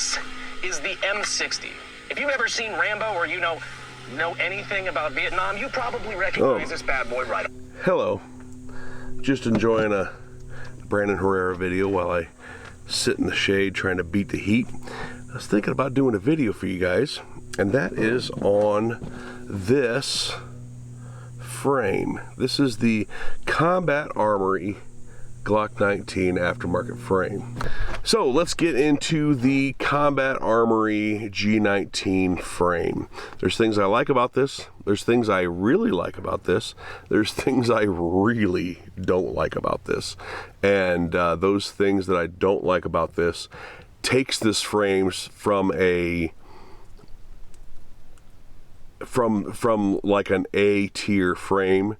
This is the M60. If you've ever seen Rambo or you know anything about Vietnam, you probably recognize this bad boy right. Hello. Just enjoying a Brandon Herrera video while I sit in the shade trying to beat the heat. I was thinking about doing a video for you guys, and that is on this frame. This is the Combat Armory Glock 19 aftermarket frame. So let's get into the Combat Armory G19 frame. There's things I like about this. There's things I really like about this. There's things I really don't like about this. And those things that I don't like about this takes this frame from a from like an A tier frame,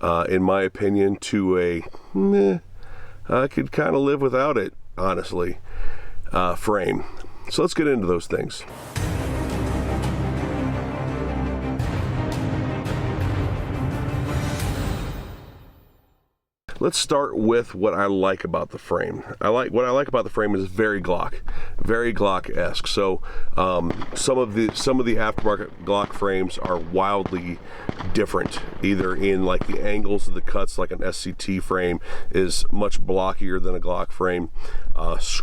in my opinion, to a meh, I could kind of live without it, honestly, frame. So let's get into those things. Let's start with what I like about the frame. What I like about the frame is very Glock-esque. So some of the aftermarket Glock frames are wildly different, either in like the angles of the cuts. Like an SCT frame is much blockier than a Glock frame,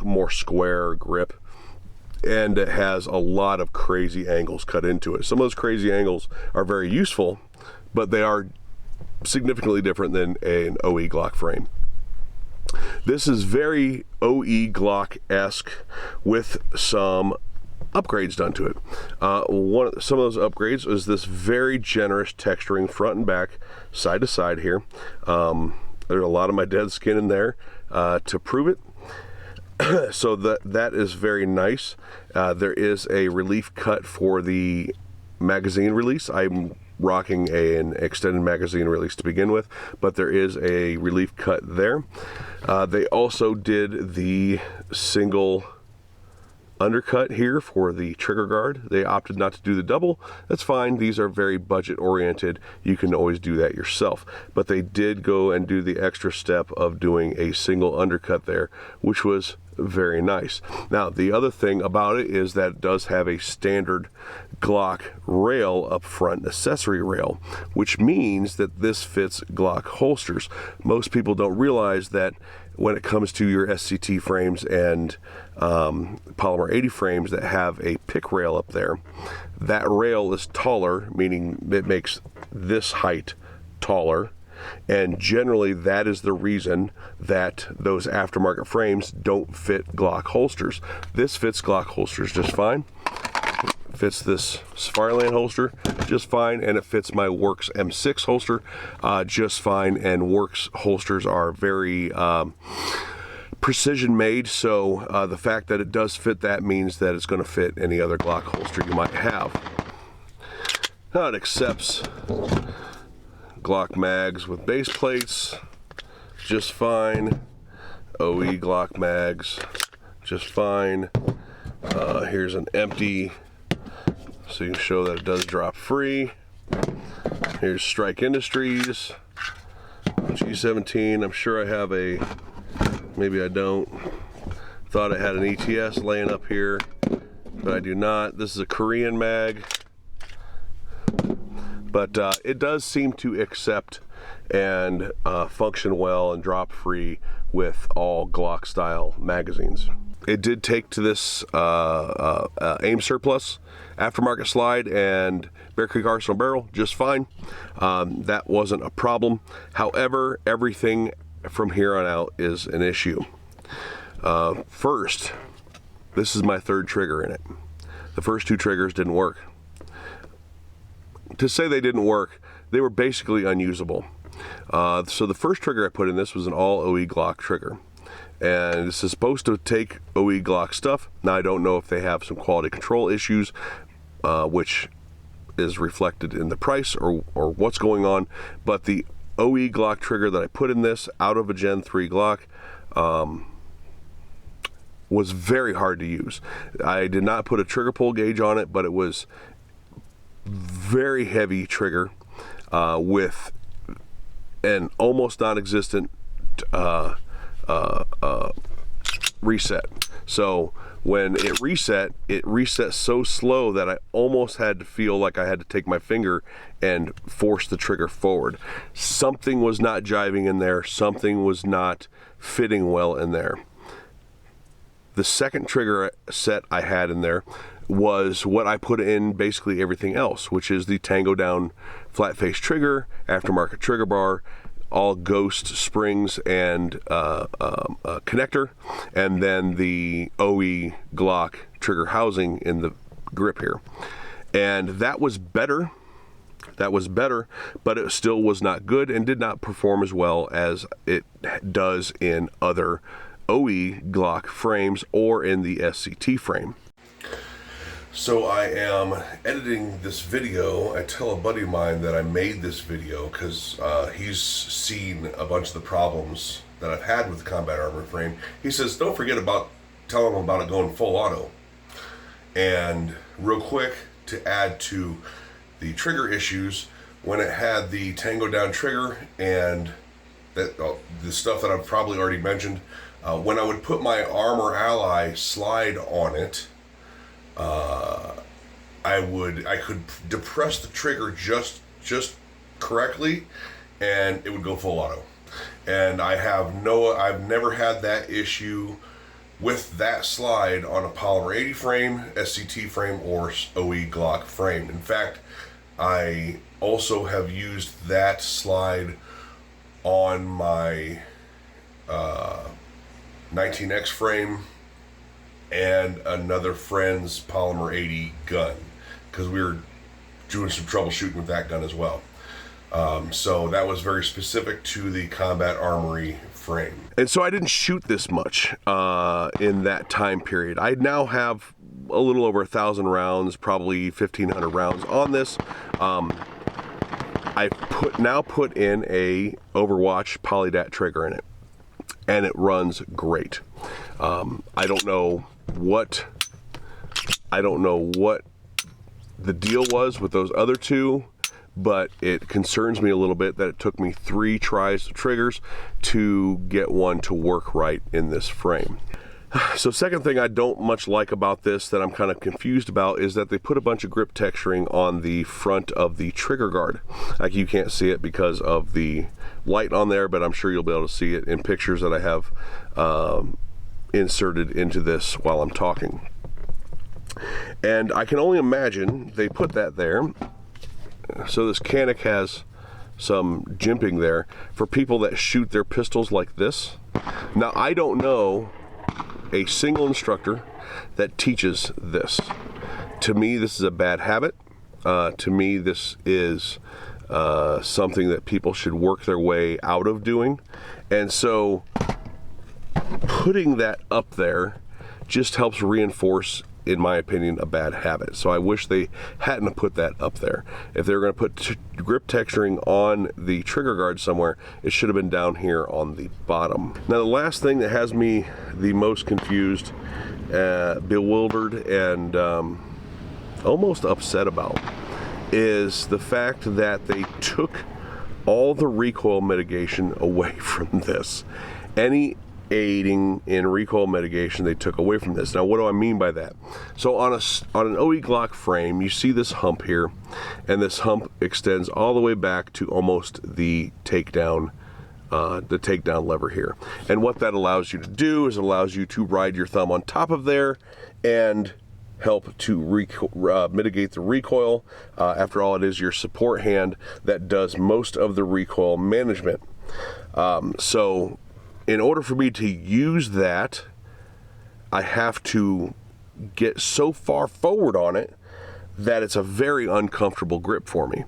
more square grip, and it has a lot of crazy angles cut into it. Some of those crazy angles are very useful, but they are significantly different than an OE Glock frame. This is very OE Glock-esque with some upgrades done to it. Some of those upgrades is this very generous texturing front and back, side to side here. There's a lot of my dead skin in there to prove it. So that is very nice. There is a relief cut for the magazine release. I'm rocking an extended magazine release to begin with, but there is a relief cut there. They also did the single undercut here for the trigger guard. They opted not to do the double. That's fine. These are very budget oriented. You can always do that yourself, but they did go and do the extra step of doing a single undercut there, which was very nice. Now, the other thing about it is that it does have a standard Glock rail up front, accessory rail, which means that this fits Glock holsters. Most people don't realize that when it comes to your SCT frames and Polymer 80 frames that have a pick rail up there, that rail is taller, meaning it makes this height taller. And generally that is the reason that those aftermarket frames don't fit Glock holsters. This fits Glock holsters just fine. Fits this Fireland holster just fine, and it fits my Works M6 holster just fine. And Works holsters are very precision made, so the fact that it does fit that means that it's going to fit any other Glock holster you might have. Now it accepts Glock mags with base plates just fine. OE Glock mags just fine. Here's an empty, so you can show that it does drop free. Here's Strike Industries G17. I'm sure I have a, maybe I don't. Thought I had an ETS laying up here, but I do not. This is a Korean mag. But it does seem to accept and function well and drop free with all Glock style magazines. It did take to this aim surplus aftermarket slide and Bear Creek Arsenal barrel just fine. That wasn't a problem. However, everything from here on out is an issue. First, this is my third trigger in it. The first two triggers didn't work. To say they didn't work, they were basically unusable. So the first trigger I put in this was an all OE Glock trigger. And this is supposed to take OE Glock stuff. Now I don't know if they have some quality control issues, which is reflected in the price or what's going on. But the OE Glock trigger that I put in this out of a Gen 3 Glock was very hard to use. I did not put a trigger pull gauge on it, but it was very heavy trigger with an almost non-existent reset. So when it reset so slow that I almost had to feel like I had to take my finger and force the trigger forward. Something was not jiving in there. Something was not fitting well in there. The second trigger set I had in there was what I put in basically everything else, which is the Tango Down flat face trigger, aftermarket trigger bar, all ghost springs and connector, and then the OE Glock trigger housing in the grip here. And that was better. That was better, but it still was not good and did not perform as well as it does in other OE Glock frames or in the SCT frame. So I am editing this video. I tell a buddy of mine that I made this video because he's seen a bunch of the problems that I've had with the Combat Armory frame. He says, don't forget about telling him about it going full auto. And real quick, to add to the trigger issues, when it had the Tango Down trigger and that the stuff that I've probably already mentioned, when I would put my Armor Ally slide on it, I could depress the trigger just correctly, and it would go full auto. And I've never had that issue with that slide on a Polymer 80 frame, SCT frame, or OE Glock frame. In fact, I also have used that slide on my 19X frame and another friend's Polymer 80 gun, because we were doing some troubleshooting with that gun as well. So that was very specific to the Combat Armory frame. And so I didn't shoot this much in that time period. I now have a little over 1,000 rounds, probably 1,500 rounds on this. I now put in a Overwatch Polydat trigger in it, and it runs great. I don't know what the deal was with those other two, but it concerns me a little bit that it took me 3 tries of triggers to get one to work right in this frame. So second thing I don't much like about this that I'm kind of confused about is that they put a bunch of grip texturing on the front of the trigger guard. Like, you can't see it because of the light on there, but I'm sure you'll be able to see it in pictures that I have inserted into this while I'm talking. And I can only imagine they put that there so this Canik has some jimping there for people that shoot their pistols like this. Now, I don't know a single instructor that teaches this. To me, this is a bad habit. To me, this is something that people should work their way out of doing. And so putting that up there just helps reinforce, in my opinion, a bad habit. So I wish they hadn't put that up there. If they were going to put grip texturing on the trigger guard somewhere, it should have been down here on the bottom. Now, the last thing that has me the most confused, bewildered, and almost upset about is the fact that they took all the recoil mitigation away from this. Any aiding in recoil mitigation they took away from this. Now, what do I mean by that? So on an OE Glock frame, you see this hump here, and this hump extends all the way back to almost the takedown lever here. And what that allows you to do is it allows you to ride your thumb on top of there and help to mitigate the recoil. After all, it is your support hand that does most of the recoil management. So in order for me to use that, I have to get so far forward on it that it's a very uncomfortable grip for me.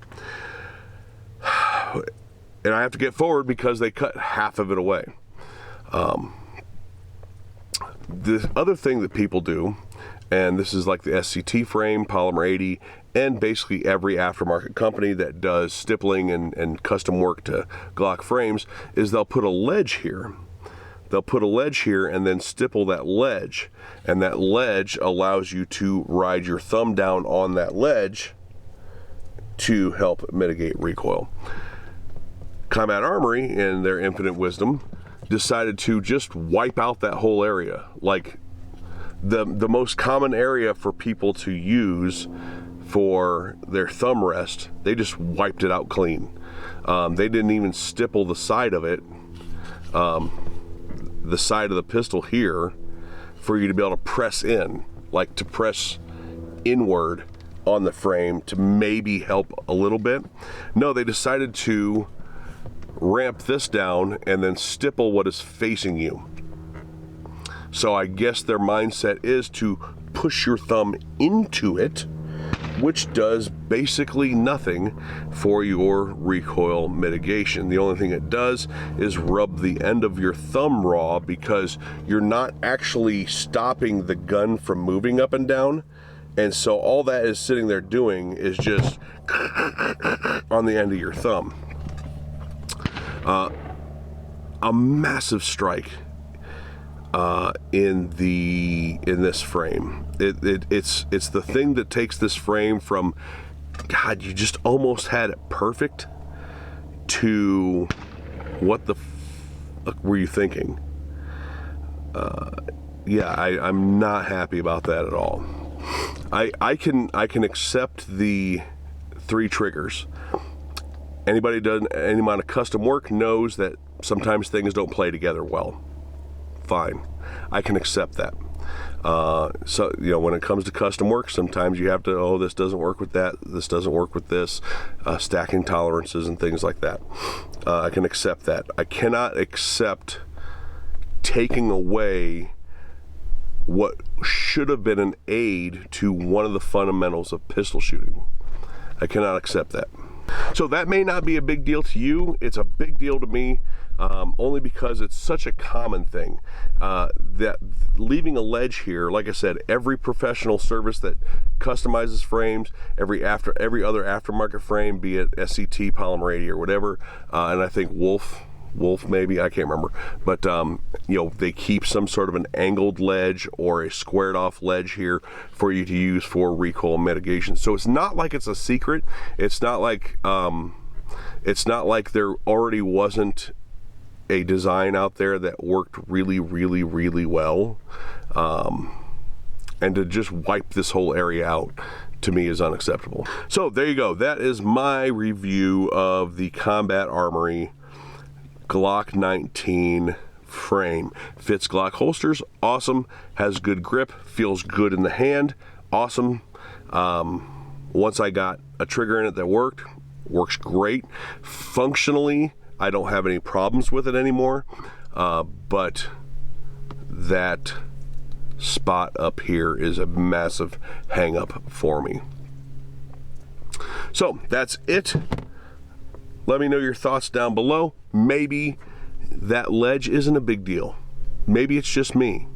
And I have to get forward because they cut half of it away. The other thing that people do, and this is like the SCT frame, Polymer 80, and basically every aftermarket company that does stippling and custom work to Glock frames, is they'll put a ledge here. They'll put a ledge here and then stipple that ledge, and that ledge allows you to ride your thumb down on that ledge to help mitigate recoil. Combat Armory, in their infinite wisdom, decided to just wipe out that whole area. Like, the most common area for people to use for their thumb rest, they just wiped it out clean. They didn't even stipple the side of it, the side of the pistol here, for you to be able to press in, like to press inward on the frame to maybe help a little bit. No, they decided to ramp this down and then stipple what is facing you. So I guess their mindset is to push your thumb into it, which does basically nothing for your recoil mitigation. The only thing it does is rub the end of your thumb raw, because you're not actually stopping the gun from moving up and down. And so all that is sitting there doing is just on the end of your thumb. A massive strike in this frame. It's the thing that takes this frame from, God, you just almost had it perfect, to what the fuck were you thinking? Yeah, I'm not happy about that at all. I can accept the 3 triggers. Anybody done any amount of custom work knows that sometimes things don't play together well. Fine, I can accept that. So, you know, when it comes to custom work, sometimes you have to, oh, this doesn't work with that, this doesn't work with this, stacking tolerances and things like that. I can accept that. I cannot accept taking away what should have been an aid to one of the fundamentals of pistol shooting. I cannot accept that. So that may not be a big deal to you. It's a big deal to me, only because it's such a common thing. That leaving a ledge here, like I said, every professional service that customizes frames, every other aftermarket frame, be it SCT, Polymer 80 or whatever, and I think Wolf maybe, I can't remember, but you know, they keep some sort of an angled ledge or a squared off ledge here for you to use for recoil mitigation. So it's not like it's a secret. It's not like there already wasn't a design out there that worked really well, and to just wipe this whole area out, to me, is unacceptable. So there you go. That is my review of the Combat Armory Glock 19 frame. Fits Glock holsters, awesome. Has good grip, feels good in the hand, awesome. Once I got a trigger in it that works great. Functionally, I don't have any problems with it anymore, but that spot up here is a massive hang up for me. So that's it. Let me know your thoughts down below. Maybe that ledge isn't a big deal. Maybe it's just me.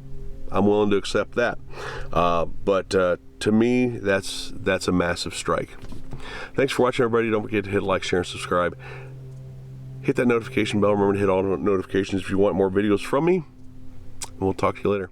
I'm willing to accept that. But to me, that's a massive strike. Thanks for watching, everybody. Don't forget to hit like, share, and subscribe. Hit that notification bell. Remember to hit all notifications if you want more videos from me. And we'll talk to you later.